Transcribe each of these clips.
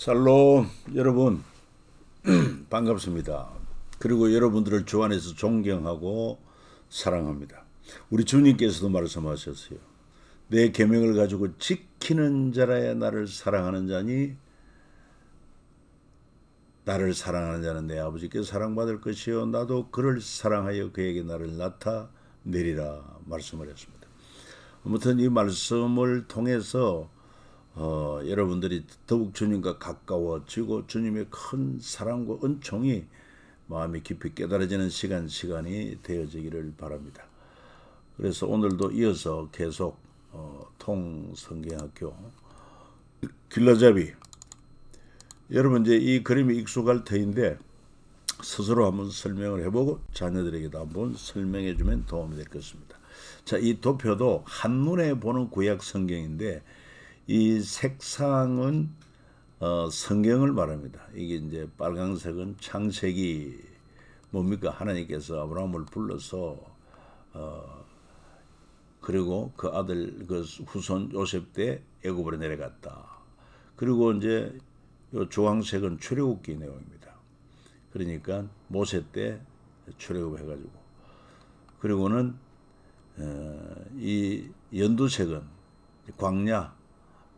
살롬 여러분 반갑습니다. 그리고 여러분들을 주 안에서 존경하고 사랑합니다. 우리 주님께서도 말씀하셨어요. 내 계명을 가지고 지키는 자라야 나를 사랑하는 자니 나를 사랑하는 자는 내 아버지께 사랑받을 것이요 나도 그를 사랑하여 그에게 나를 나타내리라 말씀을 했습니다. 아무튼 이 말씀을 통해서 여러분들이 더욱 주님과 가까워지고 주님의 큰 사랑과 은총이 마음이 깊이 깨달아지는 시간이 되어지기를 바랍니다. 그래서 오늘도 이어서 계속 통성경학교 길라잡이 여러분 이제 이 그림이 익숙할 터인데 스스로 한번 설명을 해보고 자녀들에게도 한번 설명해주면 도움이 될 것입니다. 자, 이 도표도 한눈에 보는 구약 성경인데 이 색상은 성경을 말합니다. 이게 이제 빨강색은 창세기 뭡니까? 하나님께서 아브라함을 불러서 그리고 그 아들 그 후손 요셉 때 애굽으로 내려갔다. 그리고 이제 요 주황색은 출애굽기 내용입니다. 그러니까 모세 때 출애굽해가지고 그리고는 이 연두색은 광야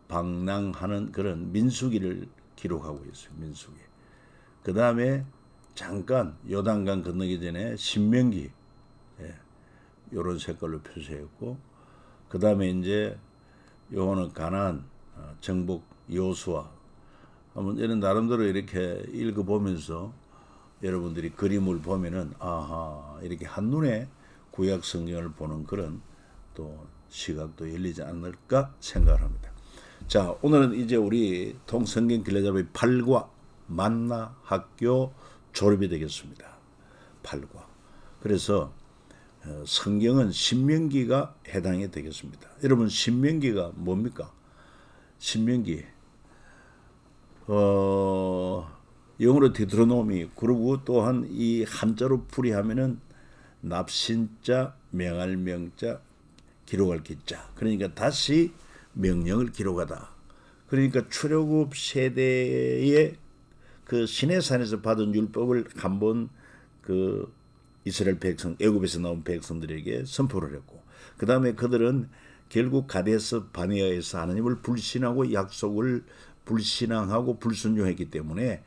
방랑하는 그런 민수기를 기록하고 있어요. 민수기. 그 다음에 잠깐 요단강 건너기 전에 신명기 이런 색깔로 표시했고 그 다음에 이제 요거는 가나안 정복 여호수아 한번 이런 나름대로 이렇게 읽어보면서 여러분들이 그림을 보면은 아하 이렇게 한눈에 구약 성경을 보는 그런 또 시각도 열리지 않을까 생각을 합니다. 자, 오늘은 이제 우리 통성경 길라잡이 8과 만나 학교 졸업이 되겠습니다. 8과. 그래서 성경은 신명기가 해당이 되겠습니다. 여러분 신명기가 뭡니까? 신명기 영어로 디드로노미 그리고 또한 이 한자로 풀이하면은 납신자 명할 명자 기록할 기자 그러니까 다시 명령을 기록하다. 그러니까 출애굽 세대의 그 시내산에서 받은 율법을 한번 그 이스라엘 백성 애굽에서 나온 백성들에게 선포를 했고 그 다음에 그들은 결국 가데스 바네아에서 하나님을 불신하고 약속을 불신앙하고 불순종했기 때문에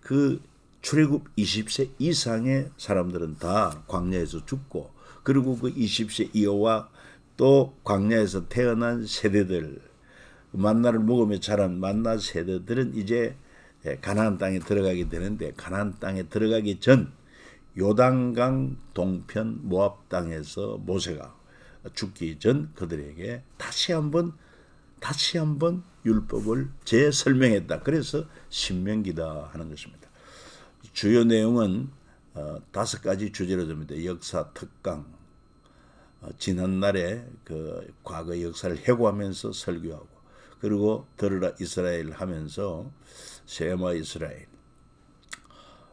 그 출애굽 20세 이상의 사람들은 다 광야에서 죽고 그리고 그 20세 이하와 또 광야에서 태어난 세대들 만나를 먹으며 자란 만나 세대들은 이제 가나안 땅에 들어가게 되는데 가나안 땅에 들어가기 전 요단강 동편 모압 땅에서 모세가 죽기 전 그들에게 다시 한번 율법을 재설명했다. 그래서 신명기다 하는 것입니다. 주요 내용은 5가지 주제로 됩니다. 역사 특강, 지난날의 그 과거 역사를 회고하면서 설교하고 그리고 들으라 이스라엘 하면서 쉐마 이스라엘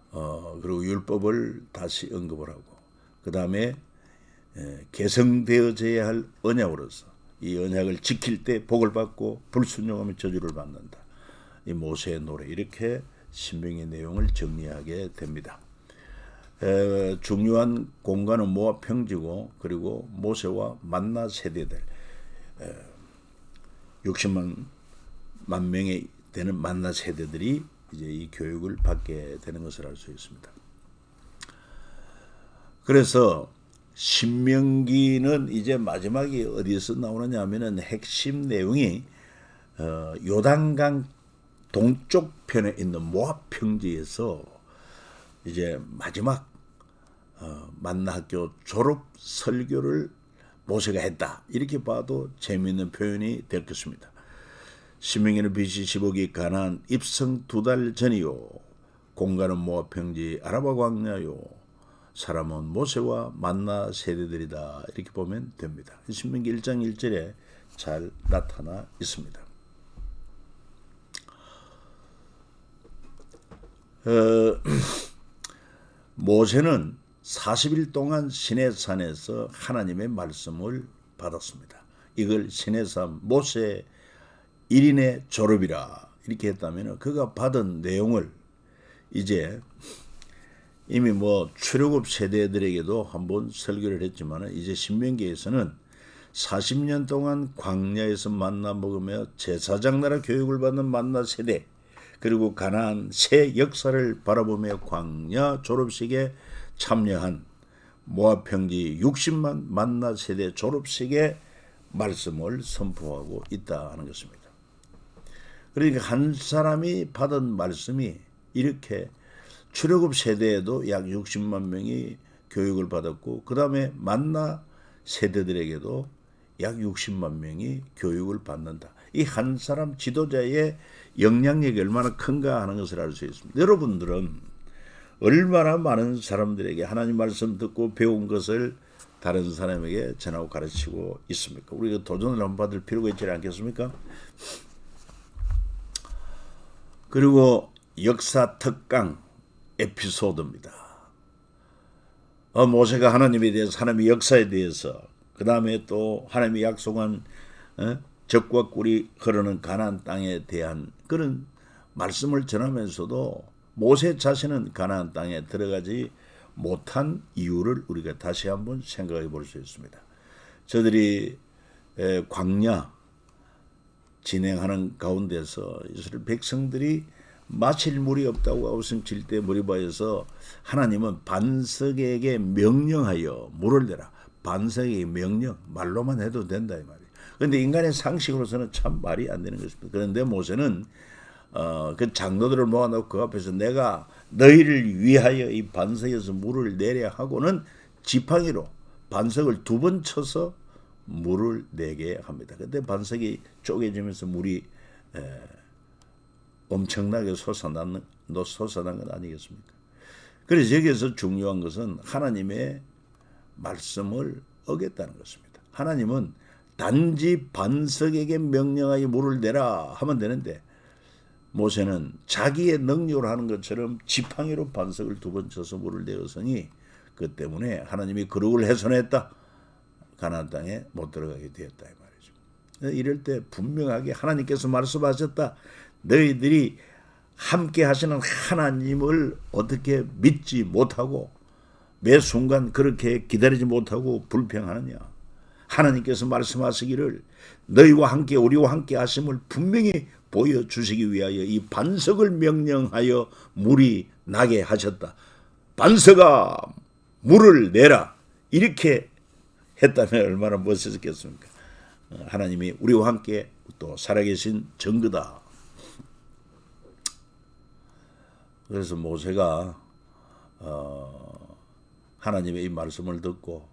그리고 율법을 다시 언급을 하고 그 다음에 개성되어져야 할 언약으로서 이 언약을 지킬 때 복을 받고 불순종하면 저주를 받는다. 이 모세의 노래 이렇게 신명의 내용을 정리하게 됩니다. 중요한 공간은 모압 평지고 그리고 모세와 만나 세대들 60만 명이 되는 만나 세대들이 이제 이 교육을 받게 되는 것을 알 수 있습니다. 그래서 신명기는 이제 마지막이 어디에서 나오느냐 하면은 핵심 내용이 요단강 동쪽 편에 있는 모압 평지에서 이제 마지막 만나 학교 졸업 설교를 모세가 했다. 이렇게 봐도 재미있는 표현이 될 것입니다. 신명기는 BC 15기 가나안 입성 2달 전이요. 공간은 모압 평지 아라바 광야요. 사람은 모세와 만나 세대들이다. 이렇게 보면 됩니다. 신명기 1장 1절에 잘 나타나 있습니다. 모세는 40일 동안 시내산에서 하나님의 말씀을 받았습니다. 이걸 시내산 모세 1인의 졸업이라 이렇게 했다면 그가 받은 내용을 이제 이미 출애굽 세대들에게도 한번 설교를 했지만 이제 신명기에서는 40년 동안 광야에서 만나 먹으며 제사장 나라 교육을 받는 만나 세대, 그리고 가나안 새 역사를 바라보며 광야 졸업식에 참여한 모압 평지 60만 만나 세대 졸업식의 말씀을 선포하고 있다 하는 것입니다. 그러니까 한 사람이 받은 말씀이 이렇게 출애굽 세대에도 약 60만 명이 교육을 받았고 그 다음에 만나 세대들에게도 약 60만 명이 교육을 받는다. 이 한 사람 지도자의 영향력이 얼마나 큰가 하는 것을 알 수 있습니다. 여러분들은 얼마나 많은 사람들에게 하나님 말씀 듣고 배운 것을 다른 사람에게 전하고 가르치고 있습니까? 우리가 도전을 한번 받을 필요가 있지 않겠습니까? 그리고 역사 특강 에피소드입니다. 모세가 하나님에 대해서, 하나님의 역사에 대해서, 그 다음에 또 하나님이 약속한 젖과 꿀이 흐르는 가나안 땅에 대한 그런 말씀을 전하면서도 모세 자신은 가나안 땅에 들어가지 못한 이유를 우리가 다시 한번 생각해 볼 수 있습니다. 저들이 광야 진행하는 가운데서 이스라엘 백성들이 마실 물이 없다고 아우성칠 때 무리바에서 하나님은 반석에게 명령하여 물을 내라. 반석에게 명령, 말로만 해도 된다 이 말이에요. 그런데 인간의 상식으로서는 참 말이 안 되는 것입니다. 그런데 모세는 그 장로들을 모아놓고 그 앞에서 내가 너희를 위하여 이 반석에서 물을 내려 하고는 지팡이로 반석을 2번 쳐서 물을 내게 합니다. 그때 반석이 쪼개지면서 물이 엄청나게 솟아난 건 아니겠습니까? 그래서 여기에서 중요한 것은 하나님의 말씀을 어겼다는 것입니다. 하나님은 단지 반석에게 명령하여 물을 내라 하면 되는데 모세는 자기의 능력으로 하는 것처럼 지팡이로 반석을 2번 쳐서 물을 내었으니 그 때문에 하나님이 그릇을 훼손했다. 가나안 땅에 못 들어가게 되었다 이 말이죠. 이럴 때 분명하게 하나님께서 말씀하셨다. 너희들이 함께 하시는 하나님을 어떻게 믿지 못하고 매 순간 그렇게 기다리지 못하고 불평하느냐. 하나님께서 말씀하시기를 너희와 함께 우리와 함께 하심을 분명히 보여주시기 위하여 이 반석을 명령하여 물이 나게 하셨다. 반석아 물을 내라. 이렇게 했다면 얼마나 멋있었겠습니까? 하나님이 우리와 함께 또 살아계신 증거다. 그래서 모세가 하나님의 이 말씀을 듣고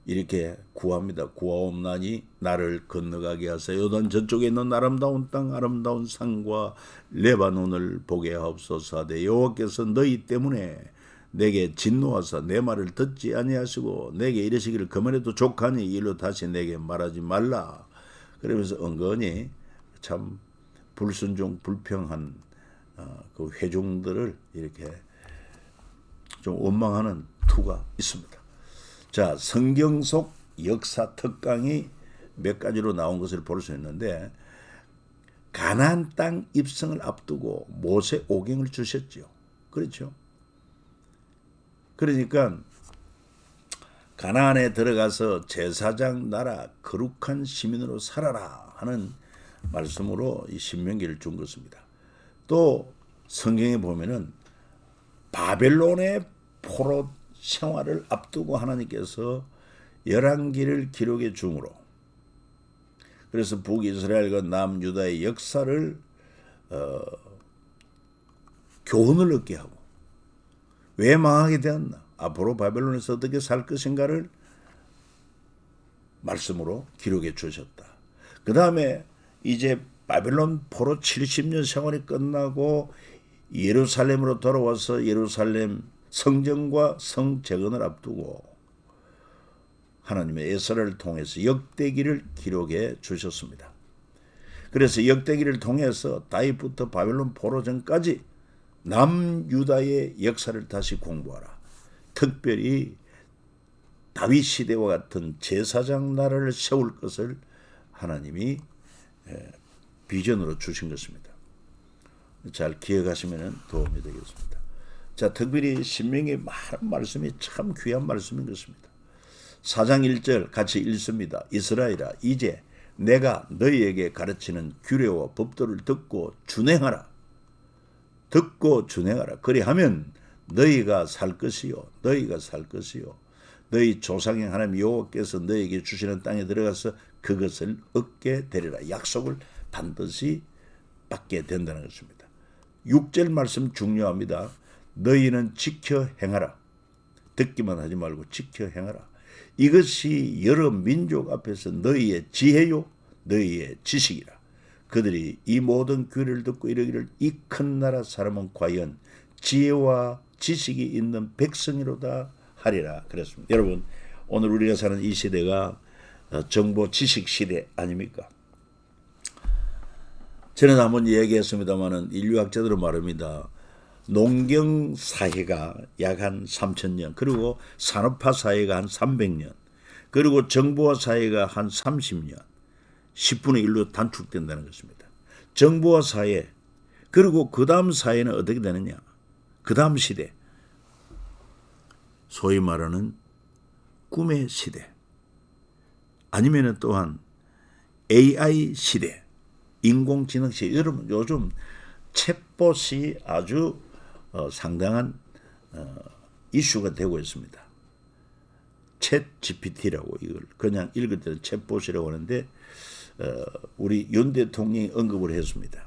이렇게 구합니다. 구하옵나니 나를 건너가게 하사 요단 저쪽에 있는 아름다운 땅 아름다운 산과 레바논을 보게 하옵소서 하되 여호와께서 너희 때문에 내게 진노하사 내 말을 듣지 아니하시고 내게 이르시기를 그만해도 족하니 일로 다시 내게 말하지 말라. 그러면서 은근히 참 불순종 불평한 그 회중들을 이렇게 좀 원망하는 투가 있습니다. 자, 성경 속 역사 특강이 몇 가지로 나온 것을 볼 수 있는데 가나안 땅 입성을 앞두고 모세 오경을 주셨죠. 그렇죠? 그러니까 가나안에 들어가서 제사장 나라 거룩한 시민으로 살아라 하는 말씀으로 이 신명기를 준 것입니다. 또 성경에 보면은 바벨론의 포로 생활을 앞두고 하나님께서 열왕기를 기록해 중으로 그래서 북이스라엘과 남유다의 역사를 교훈을 얻게 하고 왜 망하게 되었나 앞으로 바벨론에서 어떻게 살 것인가를 말씀으로 기록해 주셨다. 그 다음에 이제 바벨론 포로 70년 생활이 끝나고 예루살렘으로 돌아와서 예루살렘 성전과 성재건을 앞두고 하나님의 예서를 통해서 역대기를 기록해 주셨습니다. 그래서 역대기를 통해서 다윗부터 바벨론 포로 전까지 남유다의 역사를 다시 공부하라. 특별히 다윗 시대와 같은 제사장 나라를 세울 것을 하나님이 비전으로 주신 것입니다. 잘 기억하시면 도움이 되겠습니다. 자, 특별히 신명기 많은 말씀이 참 귀한 말씀인 것입니다. 4장 1절 같이 읽습니다. 이스라엘아, 이제 내가 너희에게 가르치는 규례와 법도를 듣고 준행하라. 듣고 준행하라. 그리하면 너희가 살 것이요, 너희가 살 것이요, 너희 조상의 하나님 여호와께서 너희에게 주시는 땅에 들어가서 그것을 얻게 되리라. 약속을 반드시 받게 된다는 것입니다. 6절 말씀 중요합니다. 너희는 지켜 행하라. 듣기만 하지 말고 지켜 행하라. 이것이 여러 민족 앞에서 너희의 지혜요, 너희의 지식이라. 그들이 이 모든 규례를 듣고 이르기를 이 큰 나라 사람은 과연 지혜와 지식이 있는 백성이로다 하리라 그랬습니다. 여러분, 오늘 우리가 사는 이 시대가 정보 지식 시대 아닙니까? 저는 한번 얘기했습니다마는 인류학자들은 말합니다. 농경 사회가 약 한 3,000년, 그리고 산업화 사회가 한 300년, 그리고 정보화 사회가 한 30년, 10분의 1로 단축된다는 것입니다. 정보화 사회, 그리고 그 다음 사회는 어떻게 되느냐? 그 다음 시대, 소위 말하는 꿈의 시대, 아니면 또한 AI 시대, 인공지능 시대. 여러분, 요즘 챗봇이 아주 상당한 이슈가 되고 있습니다. 챗 GPT라고, 이걸 그냥 읽을 때는 챗봇이라고 하는데 우리 윤 대통령이 언급을 했습니다.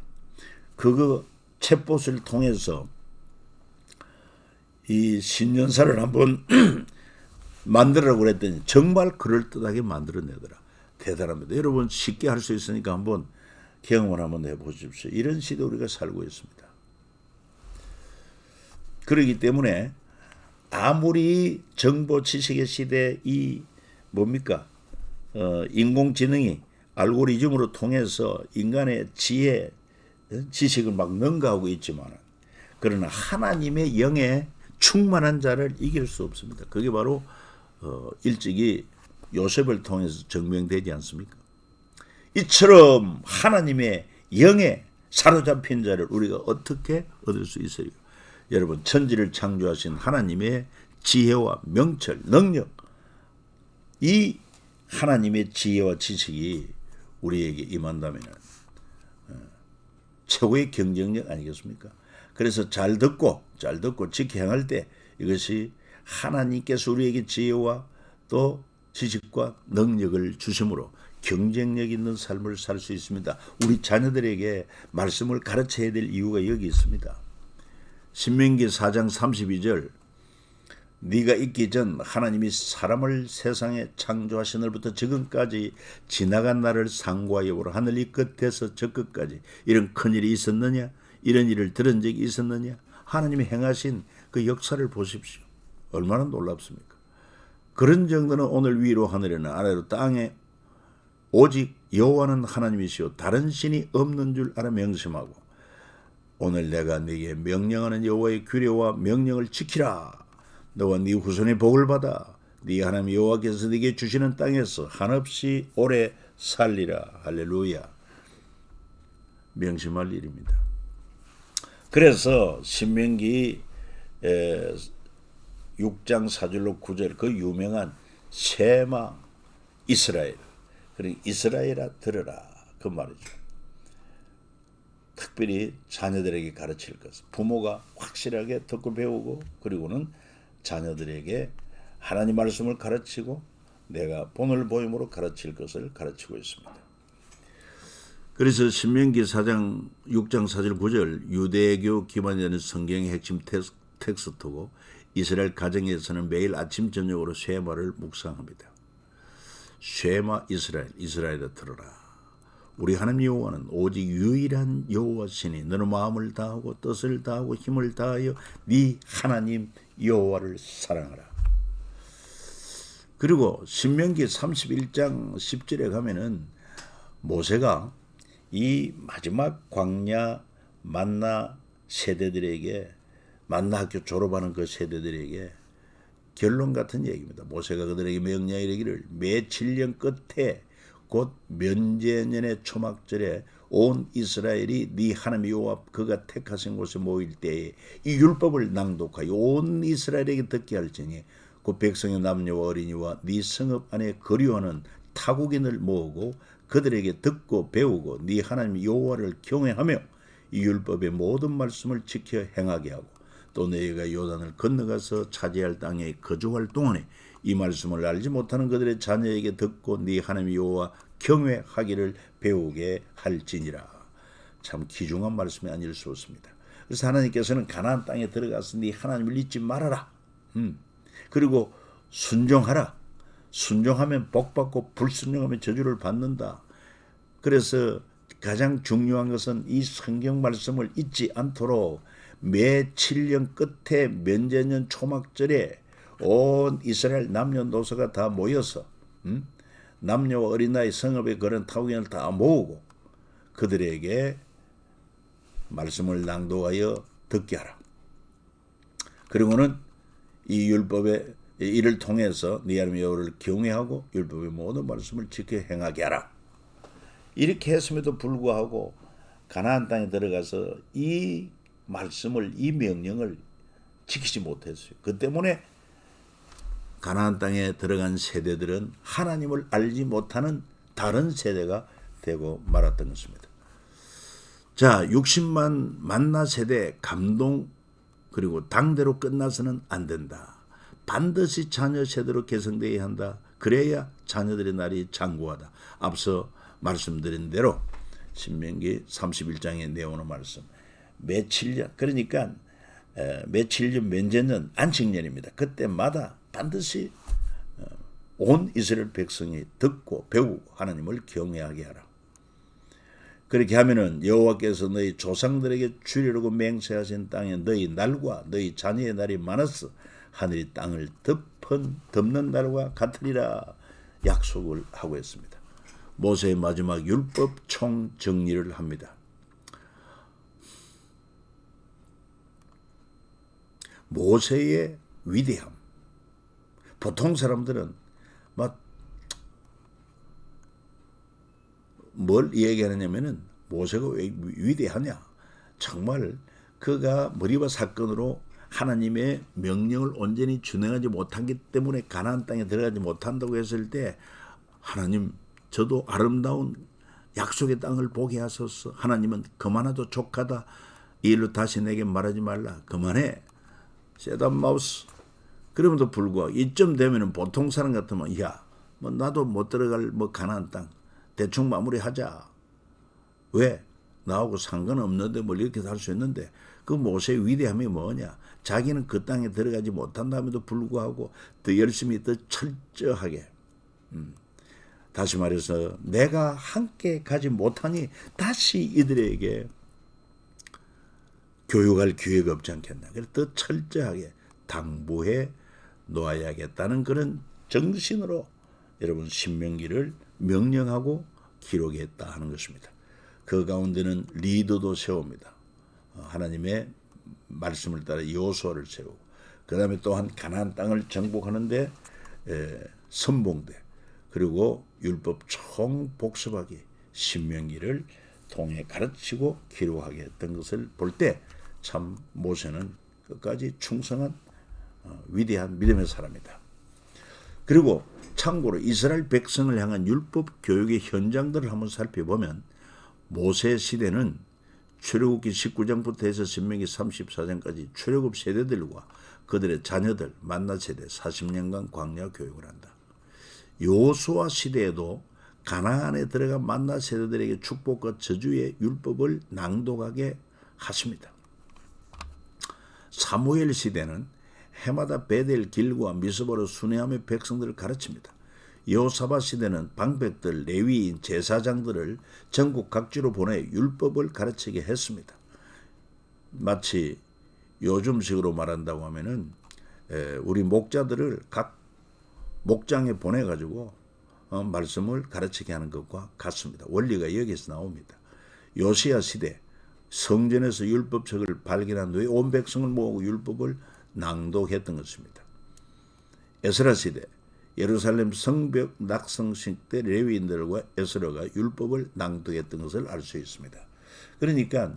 그거 챗봇을 통해서 이 신년사를 한번 만들라고 그랬더니 정말 그럴듯하게 만들어내더라. 대단합니다. 여러분, 쉽게 할 수 있으니까 한번 경험을 한번 해보십시오. 이런 시대 우리가 살고 있습니다. 그렇기 때문에 아무리 정보 지식의 시대, 이 뭡니까? 인공지능이 알고리즘으로 통해서 인간의 지혜, 지식을 막 능가하고 있지만, 그러나 하나님의 영에 충만한 자를 이길 수 없습니다. 그게 바로 일찍이 요셉을 통해서 증명되지 않습니까? 이처럼 하나님의 영에 사로잡힌 자를 우리가 어떻게 얻을 수 있어요? 여러분, 천지를 창조하신 하나님의 지혜와 명철, 능력, 이 하나님의 지혜와 지식이 우리에게 임한다면 최고의 경쟁력 아니겠습니까? 그래서 잘 듣고 지켜 행할 때 이것이 하나님께서 우리에게 지혜와 또 지식과 능력을 주심으로 경쟁력 있는 삶을 살 수 있습니다. 우리 자녀들에게 말씀을 가르쳐야 될 이유가 여기 있습니다. 신명기 4장 32절, 네가 있기 전 하나님이 사람을 세상에 창조하신 날부터 지금까지 지나간 날을 상고하 여보라. 하늘 이 끝에서 저 끝까지 이런 큰일이 있었느냐? 이런 일을 들은 적이 있었느냐? 하나님이 행하신 그 역사를 보십시오. 얼마나 놀랍습니까? 그런 정도는 오늘 위로 하늘에는 아래로 땅에 오직 여호와는 하나님이시오 다른 신이 없는 줄 알아 명심하고 오늘 내가 네게 명령하는 여호와의 규례와 명령을 지키라. 너와 네 후손의 복을 받아 네 하나님 여호와께서 네게 주시는 땅에서 한없이 오래 살리라. 할렐루야. 명심할 일입니다. 그래서 신명기 6장 4절로 9절 그 유명한 쉐마 이스라엘, 그러니까 이스라엘아 들으라 그 말이죠. 특별히 자녀들에게 가르칠 것, 부모가 확실하게 듣고 배우고 그리고는 자녀들에게 하나님 말씀을 가르치고 내가 본을 보임으로 가르칠 것을 가르치고 있습니다. 그래서 신명기 4장 6장 4절 9절 유대교 기반이 되는 성경의 핵심 텍스트고 이스라엘 가정에서는 매일 아침 저녁으로 쉐마를 묵상합니다. 쉐마 이스라엘, 이스라엘아 들어라. 우리 하나님 여호와는 오직 유일한 여호와시니 너는 마음을 다하고 뜻을 다하고 힘을 다하여 네 하나님 여호와를 사랑하라. 그리고 신명기 31장 10절에 가면은 모세가 이 마지막 광야 만나 세대들에게, 만나 학교 졸업하는 그 세대들에게 결론 같은 얘기입니다. 모세가 그들에게 명령하여 이르기를 매 7년 끝에 곧 면제년의 초막절에 온 이스라엘이 네 하나님 여호와 그가 택하신 곳에 모일 때에 이 율법을 낭독하여 온 이스라엘에게 듣게 할지니 그 백성의 남녀와 어린이와 네 성읍 안에 거류하는 타국인을 모으고 그들에게 듣고 배우고 네 하나님 여호와를 경외하며 이 율법의 모든 말씀을 지켜 행하게 하고 또 너희가 요단을 건너가서 차지할 땅에 거주할 동안에 이 말씀을 알지 못하는 그들의 자녀에게 듣고 네 하나님 여호와 경외하기를 배우게 할지니라. 참 귀중한 말씀이 아닐 수 없습니다. 그래서 하나님께서는 가나안 땅에 들어가서 네 하나님을 잊지 말아라. 그리고 순종하라. 순종하면 복받고 불순종하면 저주를 받는다. 그래서 가장 중요한 것은 이 성경 말씀을 잊지 않도록 매 7년 끝에 면제년 초막절에 온 이스라엘 남녀노소가 다 모여서 남녀와 어린아이 성읍에 그런 타국인을 다 모으고 그들에게 말씀을 낭독하여 듣게 하라. 그리고는 이 율법의 이를 통해서 네 하나님 여호와를 경외하고 율법의 모든 말씀을 지켜 행하게 하라. 이렇게 했음에도 불구하고 가나안 땅에 들어가서 이 말씀을 이 명령을 지키지 못했어요. 그 때문에 가나안 땅에 들어간 세대들은 하나님을 알지 못하는 다른 세대가 되고 말았던 것입니다. 자, 60만 만나 세대 감동 그리고 당대로 끝나서는 안 된다. 반드시 자녀 세대로 개성되어야 한다. 그래야 자녀들의 날이 장구하다. 앞서 말씀드린 대로 신명기 31장에 내오는 말씀. 매 7년 그러니까 매 7년 면제년 안식년입니다. 그때마다 반드시 온 이스라엘 백성이 듣고 배우고 하나님을 경외하게 하라. 그렇게 하면은 여호와께서 너희 조상들에게 주리라고 맹세하신 땅에 너희 날과 너희 자녀의 날이 많았어. 하늘이 땅을 덮는 날과 같으리라 약속을 하고 있습니다. 모세의 마지막 율법 총정리를 합니다. 모세의 위대함. 보통 사람들은 뭘 얘기하느냐면은 모세가 왜 위대하냐. 정말 그가 머리와 사건으로 하나님의 명령을 온전히 준행하지 못하기 때문에 가나안 땅에 들어가지 못한다고 했을 때 하나님 저도 아름다운 약속의 땅을 보게 하소서. 하나님은 그만하도 족하다. 이 일로 다시 내게 말하지 말라. 그만해. 세단 마우스. 그럼에도 불구하고 이쯤 되면은 보통 사람 같으면 뭐 나도 못 들어갈 가나안 땅 대충 마무리하자. 왜? 나하고 상관없는데 뭘 이렇게 할 수 있는데 그 모세의 위대함이 뭐냐? 자기는 그 땅에 들어가지 못한다면도 불구하고 더 열심히 더 철저하게 다시 말해서 내가 함께 가지 못하니 다시 이들에게 교육할 기회가 없지 않겠나. 그래서 더 철저하게 당부해 놓아야겠다는 그런 정신으로 여러분 신명기를 명령하고 기록했다 하는 것입니다. 그 가운데는 리더도 세웁니다. 하나님의 말씀을 따라 여호수아를 세우고 그 다음에 또한 가나안 땅을 정복하는데 선봉대 그리고 율법 총복습하기 신명기를 통해 가르치고 기록하게 했던 것을 볼 때 참 모세는 끝까지 충성한 위대한 믿음의 사람이다. 그리고 참고로 이스라엘 백성을 향한 율법 교육의 현장들을 한번 살펴보면 모세 시대는 출애굽기 19장부터 해서 신명기 34장까지 출애굽 세대들과 그들의 자녀들 만나 세대 40년간 광야 교육을 한다. 여호수아 시대에도 가나안에 들어간 만나 세대들에게 축복과 저주의 율법을 낭독하게 하십니다. 사무엘 시대는 해마다 베델 길과 미스바로 순회하며 백성들을 가르칩니다. 여호사밧 시대는 방백들, 레위인, 제사장들을 전국 각지로 보내 율법을 가르치게 했습니다. 마치 요즘식으로 말한다고 하면은 우리 목자들을 각 목장에 보내가지고 말씀을 가르치게 하는 것과 같습니다. 원리가 여기서 나옵니다. 요시야 시대 성전에서 율법책을 발견한 후에 온 백성을 모으고 율법을 낭독했던 것입니다. 에스라 시대 예루살렘 성벽 낙성식 때 레위인들과 에스라가 율법을 낭독했던 것을 알 수 있습니다. 그러니까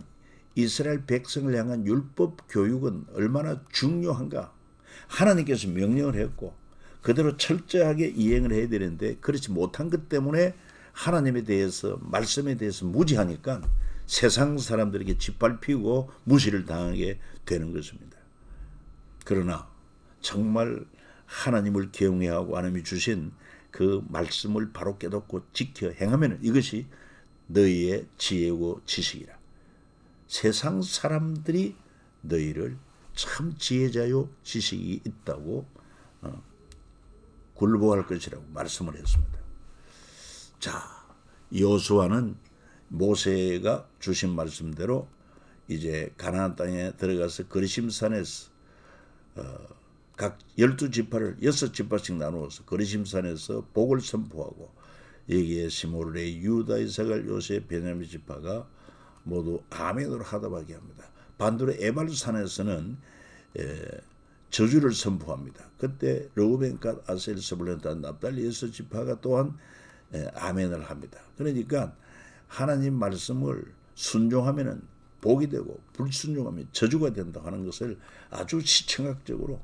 이스라엘 백성을 향한 율법 교육은 얼마나 중요한가. 하나님께서 명령을 했고 그대로 철저하게 이행을 해야 되는데 그렇지 못한 것 때문에 하나님에 대해서 말씀에 대해서 무지하니까 세상 사람들에게 짓밟히고 무시를 당하게 되는 것입니다. 그러나 정말 하나님을 경외하고 하나님이 주신 그 말씀을 바로 깨닫고 지켜 행하면 이것이 너희의 지혜고 지식이라. 세상 사람들이 너희를 참 지혜자요 지식이 있다고 굴복할 것이라고 말씀을 했습니다. 자, 여호수아는 모세가 주신 말씀대로 이제 가나안 땅에 들어가서 거리심산에서 각 12지파를 6지파씩 나누어서 거리심산에서 복을 선포하고 여기에 시므온, 레위, 유다, 이사갈, 요셉, 베냐민 지파가 모두 아멘으로 하답하게 합니다. 반대로 에발산에서는 저주를 선포합니다. 그때 르우벤, 갓, 아셀, 스불론, 단, 납달리, 6지파가 또한 아멘을 합니다. 그러니까 하나님 말씀을 순종하면은 복이 되고 불순종하면 저주가 된다 하는 것을 아주 시청학적으로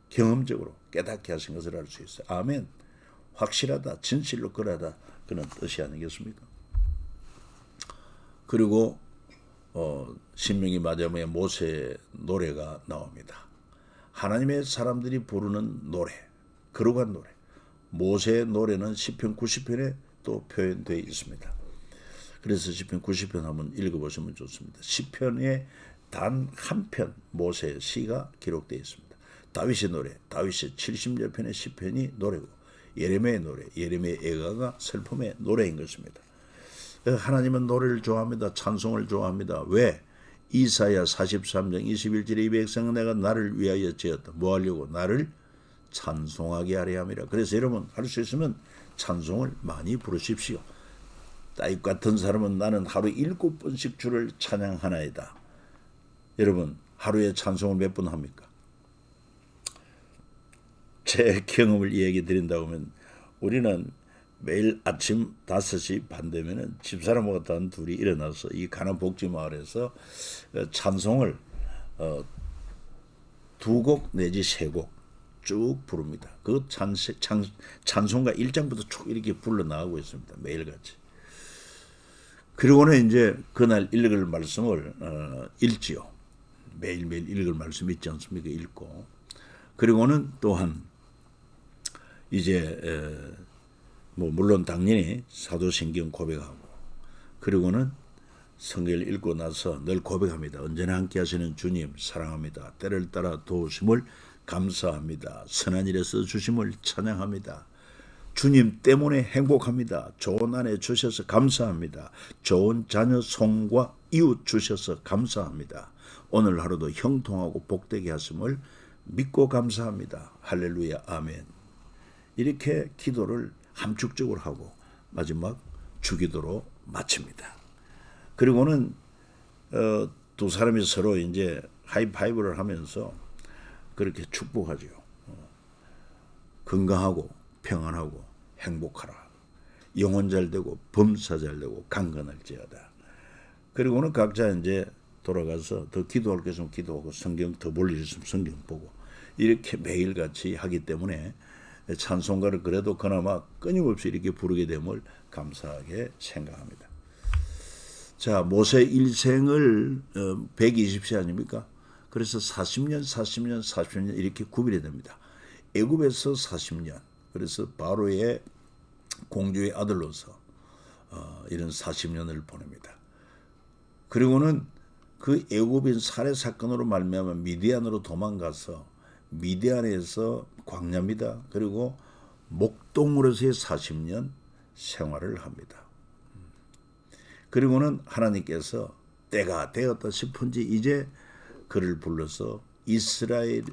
경험적으로 깨닫게 하신 것을 알 수 있어요. 아멘. 확실하다, 진실로 그러하다 그런 뜻이 아니겠습니까? 그리고 신명기 마지막에 모세 노래가 나옵니다. 하나님의 사람들이 부르는 노래, 거룩한 노래. 모세 노래는 시편 90편에 또 표현되어 있습니다. 그래서 시편 90편 한번 읽어보시면 좋습니다. 시편에 단 한 편 모세의 시가 기록되어 있습니다. 다윗의 노래, 다윗의 70여 편의 시편이 노래고 예레미야의 노래, 예레미야의 애가가 슬픔의 노래인 것입니다. 하나님은 노래를 좋아합니다. 찬송을 좋아합니다. 왜? 이사야 43장 21절에 이 백성은 내가 나를 위하여 지었다. 뭐 하려고? 나를 찬송하게 하려 함이라. 그래서 여러분 할 수 있으면 찬송을 많이 부르십시오. 다윗 같은 사람은 나는 하루 7번씩 주를 찬양하나이다. 여러분 하루에 찬송을 몇 번 합니까? 제 경험을 이야기 드린다고 하면 우리는 매일 아침 5시 반 되면은 집사람하고 단 둘이 일어나서 이 가난 복지마을에서 찬송을 2곡 내지 3곡 쭉 부릅니다. 그 찬송가 1장부터 쭉 이렇게 불러나가고 있습니다. 매일같이. 그리고는 이제 그날 읽을 말씀을 읽지요. 매일매일 읽을 말씀 있지 않습니까? 읽고. 그리고는 또한 이제 물론 당연히 사도신경 고백하고 그리고는 성경을 읽고 나서 늘 고백합니다. 언제나 함께 하시는 주님 사랑합니다. 때를 따라 도우심을 감사합니다. 선한 일에 써주심을 찬양합니다. 주님 때문에 행복합니다. 좋은 아내 주셔서 감사합니다. 좋은 자녀 손과 이웃 주셔서 감사합니다. 오늘 하루도 형통하고 복되게 하심을 믿고 감사합니다. 할렐루야 아멘. 이렇게 기도를 함축적으로 하고 마지막 주기도로 마칩니다. 그리고는 두 사람이 서로 이제 하이파이브를 하면서 그렇게 축복하죠. 건강하고 평안하고 행복하라. 영혼 잘 되고 범사 잘 되고 강건할지어다. 그리고는 각자 이제 돌아가서 더 기도할 것 있으면 기도하고 성경 더 볼 일 있으면 성경 보고 이렇게 매일같이 하기 때문에 찬송가를 그래도 그나마 끊임없이 이렇게 부르게 됨을 감사하게 생각합니다. 자, 모세 일생을 120세 아닙니까? 그래서 40년 이렇게 구별이 됩니다. 애굽에서 40년, 그래서 바로의 공주의 아들로서 이런 40년을 보냅니다. 그리고는 그 애굽인 살해 사건으로 말미암아 미디안으로 도망가서 미디안에서 광야입니다. 그리고 목동으로서의 40년 생활을 합니다. 그리고는 하나님께서 때가 되었다 싶은지 이제 그를 불러서 이스라엘을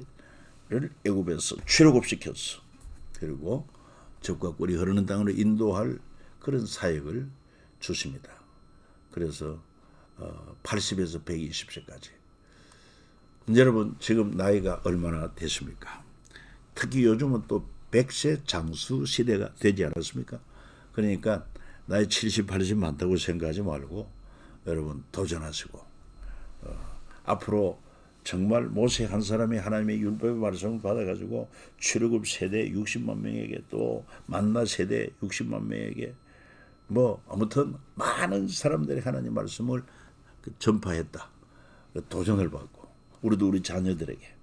애굽에서 출애굽시켰어. 그리고 젖과 꿀이 흐르는 땅으로 인도할 그런 사역을 주십니다. 그래서 80에서 120세까지. 여러분 지금 나이가 얼마나 되십니까? 특히 요즘은 또 100세 장수 시대가 되지 않았습니까? 그러니까 나이 70, 80 많다고 생각하지 말고 여러분 도전하시고 앞으로 정말 모세 한 사람이 하나님의 율법의 말씀을 받아가지고 출애굽 세대 60만 명에게 또 만나 세대 60만 명에게 뭐 아무튼 많은 사람들이 하나님 말씀을 전파했다. 도전을 받고 우리도 우리 자녀들에게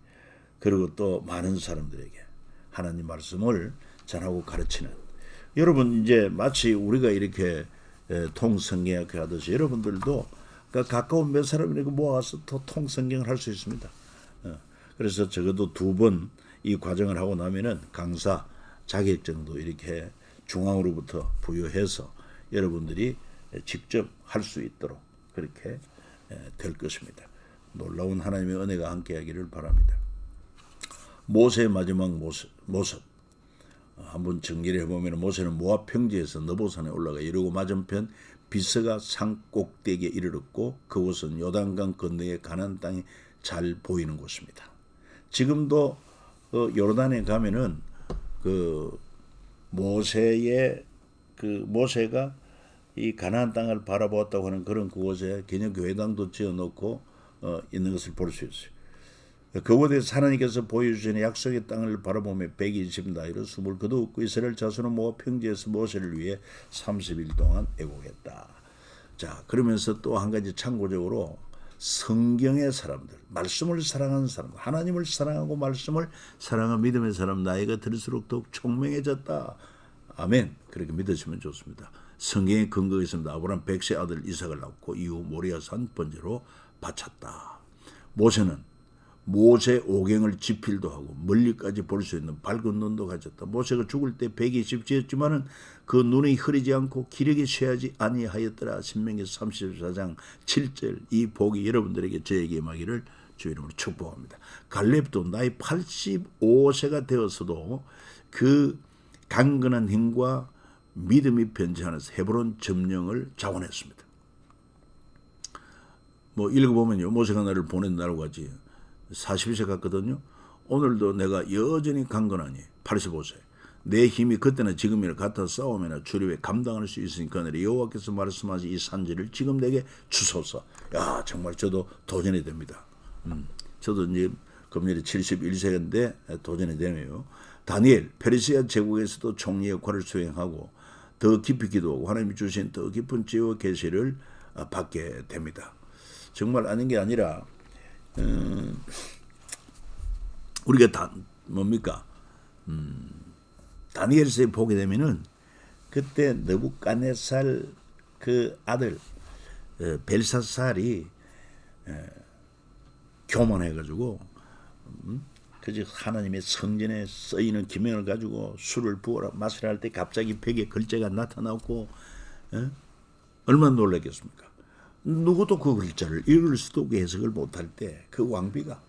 그리고 또 많은 사람들에게 하나님 말씀을 전하고 가르치는 여러분 이제 마치 우리가 이렇게 통성경학회 하듯이 여러분들도 가까운 몇 사람이라도 모아서 통성경을 할 수 있습니다. 그래서 적어도 2번 이 과정을 하고 나면은 강사 자격증도 이렇게 중앙으로부터 부여해서 여러분들이 직접 할 수 있도록 그렇게 될 것입니다. 놀라운 하나님의 은혜가 함께하기를 바랍니다. 모세의 마지막 모습 한번 정리를 해보면 모세는 모압 평지에서 너보산에 올라가 이르고 맞은편 비스가 산 꼭대기에 이르렀고 그곳은 요단강 건너의 가나안 땅이 잘 보이는 곳입니다. 지금도 요르단에 가면은 그 모세가 이 가나안 땅을 바라보았다고 하는 그런 그곳에 기념교회당도 지어놓고 있는 것을 볼 수 있어요. 그곳에서 하나님께서 보여주신 약속의 땅을 바라보며 120 나이로 숨을 거두었고 이스라엘 자손은 모압 평지에서 모세를 위해 30일 동안 애곡했다. 자, 그러면서 또 한 가지 참고적으로 성경의 사람들, 말씀을 사랑하는 사람, 하나님을 사랑하고 말씀을 사랑하는 믿음의 사람 나이가 들수록 더욱 총명해졌다. 아멘. 그렇게 믿으시면 좋습니다. 성경의 근거가 있습니다. 아브라함 100세 아들 이삭을 낳고 이후 모리아산 번제로 바쳤다. 모세는 모세 오경을 지필도 하고 멀리까지 볼 수 있는 밝은 눈도 가졌다. 모세가 죽을 때 120 지었지만은 그 눈이 흐리지 않고 기력이 쇠하지 아니하였더라. 신명기 34장 7절 이 복이 여러분들에게 저에게 임하기를 주 이름으로 축복합니다. 갈렙도 나이 85세가 되었어도 그 강건한 힘과 믿음이 변치않아서 헤브론 점령을 자원했습니다. 뭐 읽어보면요. 모세가 나를 보낸 날과 같이 40세 갔거든요. 오늘도 내가 여전히 강건하니 85세. 내 힘이 그때나 지금이나 같아 싸움이나 주립에 감당할 수 있으니까 여호와께서 말씀하신 이 산지를 지금 내게 주소서. 야 정말 저도 도전이 됩니다. 저도 이제 금년에 71세인데 도전이 되네요. 다니엘 페르시아 제국에서도 총리 역할을 수행하고 더 깊이 기도하고 하나님이 주신 더 깊은 지혜와 계시를 받게 됩니다. 정말 아닌 게 아니라 우리가 뭡니까? 다니엘서에 보게 되면은 그때 느부갓네살 그 아들 벨사살이 교만해가지고 그저 하나님의 성전에 쓰이는 기명을 가지고 술을 부어라 마시라 할 때 갑자기 벽에 글자가 나타나고 얼마나 놀랐겠습니까? 누구도 그 글자를 읽을 수도 없고 해석을 못할 때 그 왕비가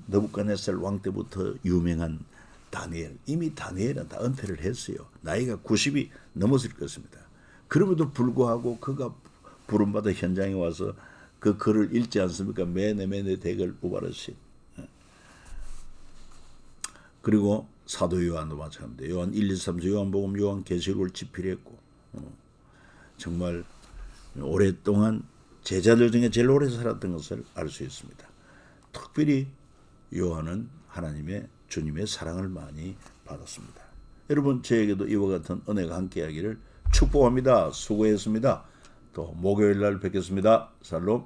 느부갓네살 왕 때부터 유명한 다니엘, 이미 다니엘은 다 은퇴를 했어요. 나이가 90이 넘었을 것입니다. 그럼에도 불구하고 그가 부름받아 현장에 와서 그 글을 읽지 않습니까? 매네 대글 우바르시. 그리고 사도 요한도 마찬가지입니다. 요한 1, 2, 3, 요한복음, 요한계시록을 집필했고 정말 오랫동안 제자들 중에 제일 오래 살았던 것을 알 수 있습니다. 특별히 요한은 하나님의 주님의 사랑을 많이 받았습니다. 여러분 저에게도 이와 같은 은혜가 함께하기를 축복합니다. 수고했습니다. 또 목요일 날 뵙겠습니다. 살롬.